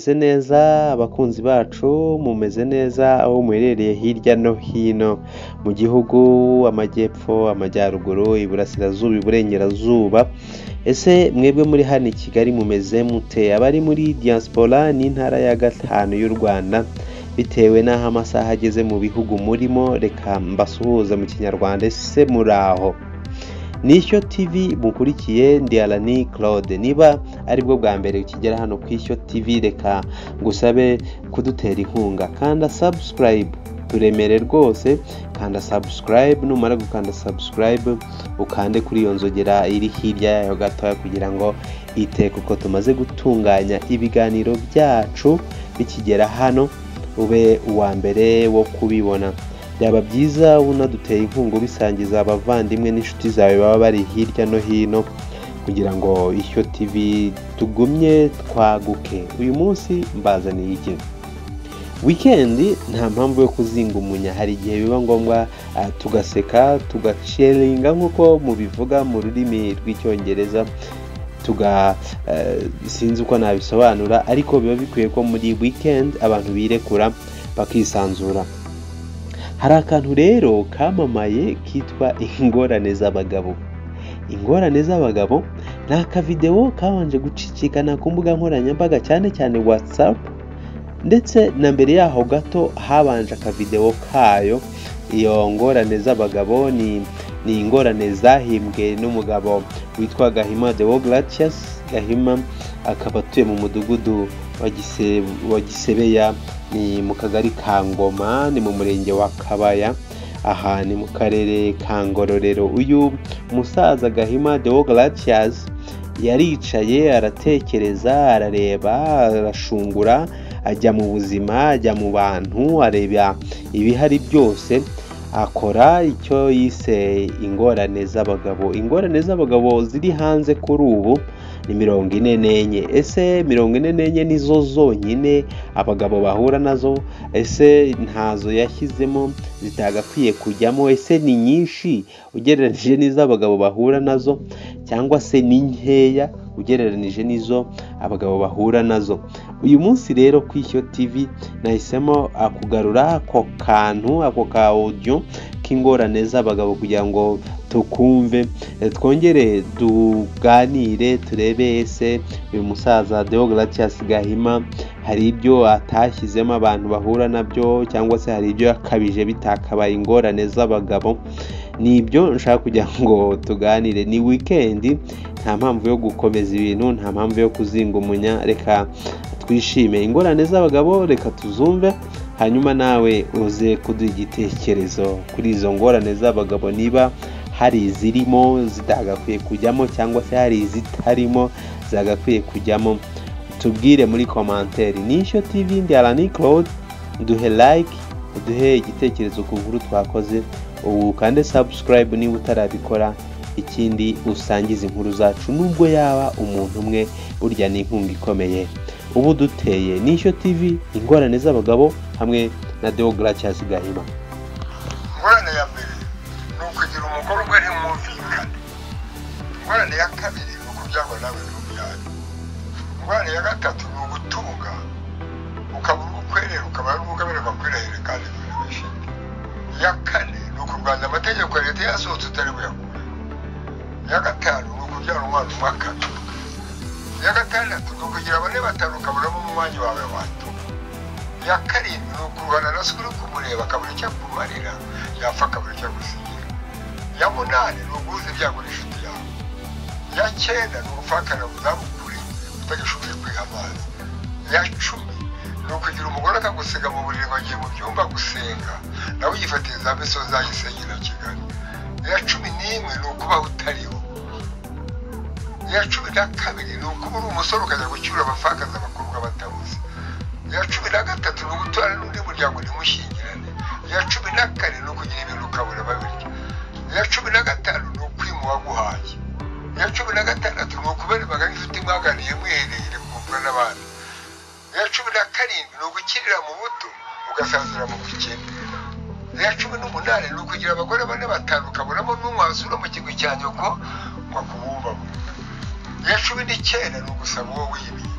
mumeze neza abakunzi bacu mumeze neza aho muherereye hirya no hino mu gihugu amajyepfo amajyaruguru iburasirazuba iburengerazuba ese mwebwe muri hano i Kigali mumeze mute abari muri diaspora n'intara ya gatanu y'u Rwanda bitewe n'aho amasaha ageze mu bihugu murimo reka mbasuhuza mu kinyarwanda ese muraho Nisho TV mukurikiye ndi Alani Claude niba aribwo bwa mbere ukigera hano ku Ishyo TV reka ngusabe kudutera inkunga kanda subscribe turemere rwose kanda subscribe numara gukanda subscribe ukande kuri iyo nzogera iri hirya yayo gatoya kugira ngo iteka uko tumaze gutunganya ibiganiro byacu bikigera hano ube uwa mbere wo kubibona byaba byiza unaduteye inkunga bisangiza abavandimwe n'inshuti zawe baba bari hirya no hino kugira ngo Ishyo TV tugumye twaguke uyu munsi mbazaniye iki weekend nta mpamvu yo kuzinga umunya hari igihe biba ngombwa tugaseka tugasharinga nkuko mubivuga mu rurimi rw'icyongereza sinzi uko nabisobanura ariko biba bikwiye ko muri weekend abantu birekura bakisanzura hari akantu rero kamamaye kitwa ingorane z'abagabo ni akavideo kabanje gucicikana ku mbuga nkoranyambaga cyane cyane WhatsApp ndetse na mbere yaho gato habanje akavideo kayo iyo ngorane z'abagabo ni ingorane zahimbwe n'umugabo witwa Gahima Deogratias Gahima akaba atuye mu mudugudu wa Gisebeya ni mu kagari ka Ngoma ni mu murenge wa Kabaya aha ni mu karere ka Ngororero uyu musaza Gahima Deogratias yaricaye aratekereza arareba arashungura ajya mu buzima ajya mu bantu areba ibihari byose akora icyo yise ingorane z'abagabo ziri hanze kuri ubu ni 44 ese 44 nizo zonyine abagabo bahura nazo ese ntazo yashyizemo zitagakwiye kujyamo ese ni nyinshi ugereranije n'iz'abagabo bahura nazo cyangwa se ni nkeya ugereranije n'izo abagabo bahura nazo uyu munsi rero ku Ishyo TV nahisemo kugarura ako ka audio k'ingorane z'abagabo kugira ngo tukumve twongere tuganire turebe ese uyu musaza Deogratias Gahima hari ibyo atashyizemo abantu bahura nabyo cyangwa se hari ibyo yakabije bitakabaye ingorane z'abagabo nibyo nshaka kugira ngo tuganire ni weekend nta mpamvu yo gukomeza ibintu nta mpamvu yo kuzinga umunya reka twishime ingorane z'abagabo reka tuzumve hanyuma nawe uze kuduha igitekerezo kuri izo ngorane z'abagabo niba hari izirimo zitagakwiye kujyamo cyangwa se hari izitarimo zagakwiye kujyamo tubwire muri commentaire Nisho TV ndi Alani Claude duhe like duhe igitekerezo ku nkuru twakoze ubu kandi subscribe niba utarabikora ikindi usangiza inkuru zacu nubwo yaba umuntu umwe burya ni inkunga ikomeye ubu duteye Nisho TV ingorane z'abagabo hamwe na Deogratias Gahima ingorane ya mbere ni ukugira umugore umwe ntimwumvikane ingorane ya kabiri ni ukubyangwa nawe n'ubyara ingorane ya gatatu ni ugutunga ukabura ukwerera ukaba ari umugaberwa kwirahire kandi ntibishike iya kane ni ukurwanya amategeko ya leta yasohotse utari buyakure iya gatanu ni ukubyara umwana umwe akabyuka iya gatandatu ni ukugira bane batanu ukaburamo umwanya wawe wato iya karindwi ni ukurwana na se uri kumureba akabura icyo akumarira yapfa akabura icyo agusigira iya munani ni uguhuza ibyago n'inshuti yawe iya cyenda ni ugupfakara mu zabukuru utagishoboye kwiha amazi iya cumi ni ukugira umugore akagusiga mu buriri ngo agiye mu byumba gusenga nawe uyifatiye za misozi zayisenye na Kigali iya cumi n'imwe ni ukubaho utariho iya cumi na kabiri ni ukuba uri umusore ukajya gucyura abapfakaza abakobwa batabuze iya cumi na gatatu ni ugutora n'undi muryango ntimushingirane iya cumi na kane ni ukugira ibintu ukabura babirya iya cumi na gatanu ni ukwima uwaguhaye iya cumi na gatandatu ni ukubera imbaga inshuti mwaganiye mwihereye kumvwa n'abandi iya cumi na karindwi ni ugukirira mu buto ugasazira mu bukene iya cumi n'umunani ni ukugira abagore bane batanu ukaburamo n'umwazuro mu kigo cya nyoko ngo akubumbamu iya cumi n'icyenda ni ugusaba uwo wibiye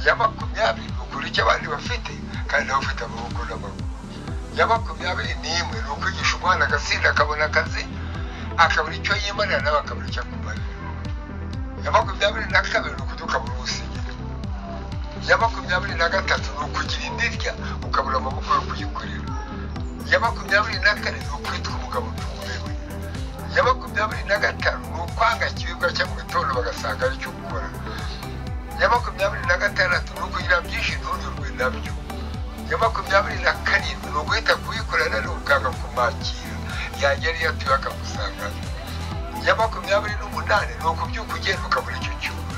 ya 20 ukuri icyo abandi bafite kandi nawe ufite amaboko n'amaguru. Ya 21 ni ukwigisha umwana agasinda akabona akazi akabura icyo yimarira nawe akabura icyo akumarira. Ya 22 ni ukuduka mu rusigira. Ya 23 ni ukugira indirya ukabura amaboko yo kuyikorera. Ya 24 ni ukwitwa umugabo n'umugore. Ya 25 ni ukwanga ikibibwa cyo mu gitondo bagasanga ari cyo gukora. Ya 26 ni ukugira byinshi ntunyurwe nabyo. Ya 27 ni uguhita kuyikorera n'ukanga kumakira yagera iyo atuye akagusanga. Ya 28 ni ukubyuka ugenda ukabura icyo cyumba.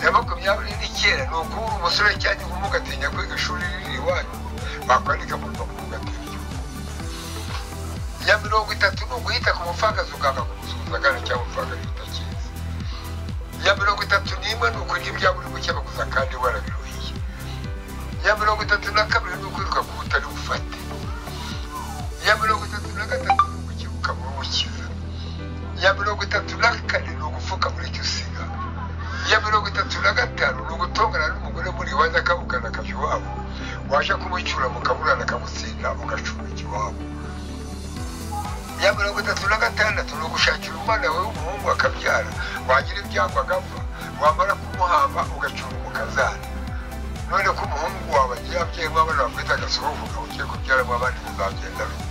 Ya 29 ni ukubura umusore cyangwa inkumi ugatinya kwiga ishuri riri iwanyu bakwandika mu rupapuro ugatinya igihugu. Ya 30 ni uguhita ku mupfakazi ukanga kumusubiza kandi cyangwa umupfakazi utakizi. Ya 31 ni ukurya ibya buri buke baguza kandi warabiruhiye. Ya 32 ni ukwiruka ku butari bufate. Ya 33 ni ugukibuka mu bukiza. Ya 34 ni ugufuka muri icyo usiga. Ya 35 ni ugutongana n'umugore muri iwanyu akabugana akajya iwabo waje kumucyura mukaburana akamutsinda ugacura ikiwabo. Ya 36 ni ugushakira umwana wawe w'umuhungu akabyara wagira ibyango agapfa wamara kumuhamba ugacura umukazana. None ko umuhungu wawe agiye abyeyemo abana bafite agasohoka ugiye kubyaramo abandi bizagenda bite.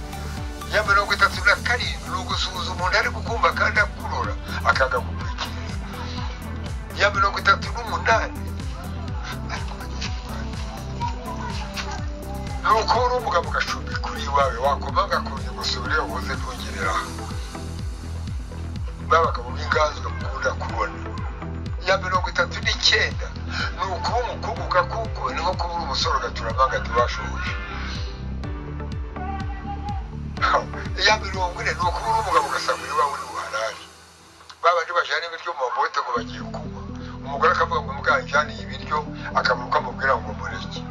Ya 37 ni ugusuhuza umuntu ari kukumva kandi akurora akaga kukwikiriza. Ya 38 ni ukubura umugabo ugacumbi kuri iwawe wakomanga kurunya gusubire ubuze ntugerera babagabo b'inganzwe mukunda kubona. Ya 39 ni ukuba umukobwa ugakuko ni nko kubura umusore ugaturamo agati bashoboje. Ya 40 ni ukubura umugabo ugasanga iwawe uri buharari babandi bajyana ibiryo mu mabote ngo bagiye kunywa umugore akavuga ngo mwanjyaniye ibiryo akavuga amubwira ngo mureke.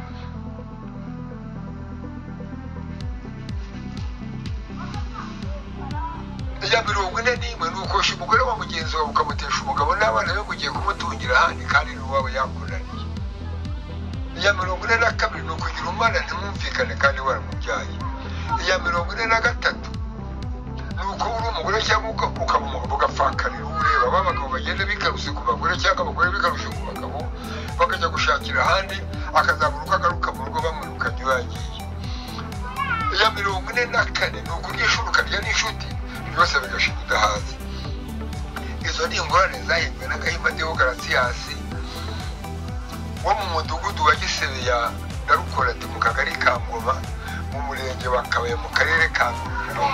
Ya 41 ni ukosha umugore wa mugenzi wawe ukamutesha umugabo n'abana be mugiye kumutungira ahandi kandi n'uwawe yakunaniye. Ya 42 ni ukugira umwana ntimwumvikane kandi waramubyaye. Ya 43 ni ukubura umugore cyangwa ukaba umugabo ugapfakarira ureba babagabo bagenda bikaruse ku bagore cyangwa abagore bikarushe ku bagabo bakajya gushakira ahandi akazabura uko agaruka mu rugo bamwirukanye yagiye. Ya 44 ni ukuryisha ukarya n'inshuti byose bigashira udahaze. Izo ni ingorane zahimbwe na Gahima Deogratias wo mu mudugudu wa Gisebe ya Darukorati mu kagari ka Ngoma mu murenge wa Kabaye mu karere ka Ngororero.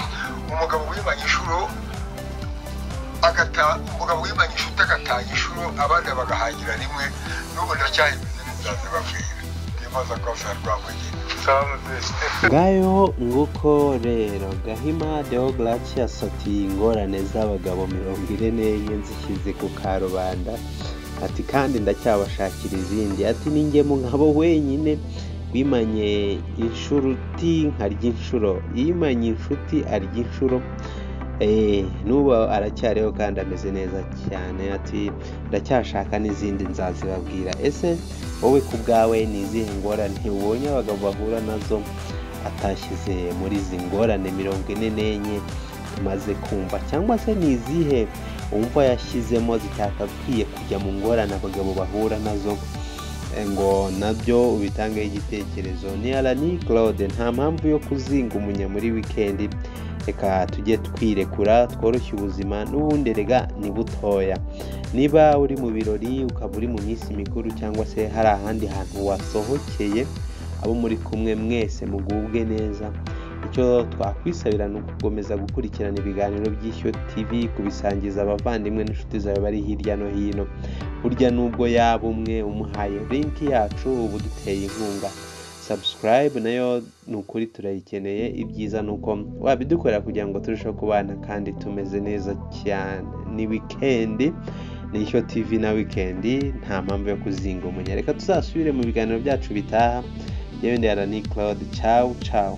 Umugabo wimanye inshuro agataha inshuro abandi bagahagira rimwe n'ubu ndacyahimbiza nzazibabwira ndimaza kosa rwamugeni. Ngayo nguko rero Gahima Deogratias ati ingorane z'abagabo 44 nzishyize ku karubanda ati kandi ndacyabashakira izindi ati ninjye mu nkabo wenyine wimanye inshuti nkarya inshuro yimanye inshuti arya inshuro n'ubu aracyariho kandi ameze neza cyane ati ndacyashaka n'izindi nzazibabwira. Ese wowe ku bwawe ni izihe ngorane ubonye abagabo bahura nazo atashyize muri izi ngorane 44 tumaze kumva cyangwa se ni izihe umva yashyizemo zitakakwiye kujya mu ngorane abagabo bahura nazo ngo nabyo ubitangeho igitekerezo. Ni Alani Claude nta mpamvu yo kuzinga umunya muri weekend reka tujye twirekura tworoshye ubuzima n'ubundi rega ni butoya. Niba uri mu birori ukaba uri mu minsi mikuru cyangwa se hari ahandi hantu wasohokeye abo muri kumwe mwese mugubwe neza icyo twakwisabira ni ukukomeza gukurikirana ibiganiro by'Ishyo TV kubisangiza abavandimwe n'inshuti zawe bari hirya no hino. Burya nubwo yaba umwe umuhaye link yacu ubu duteye inkunga. Subscribe nayo nukuri turayikeneye. Ibyiza nuko wabidukorera kugira ngo turusheho kubana kandi tumeze neza cyane. Ni weekend ni Ishyo TV na weekend nta mpamvu yo kuzinga umunya. Reka tuzasubire mu biganiro byacu bitaha. Yewe ndi Alani Claude. Ciao ciao.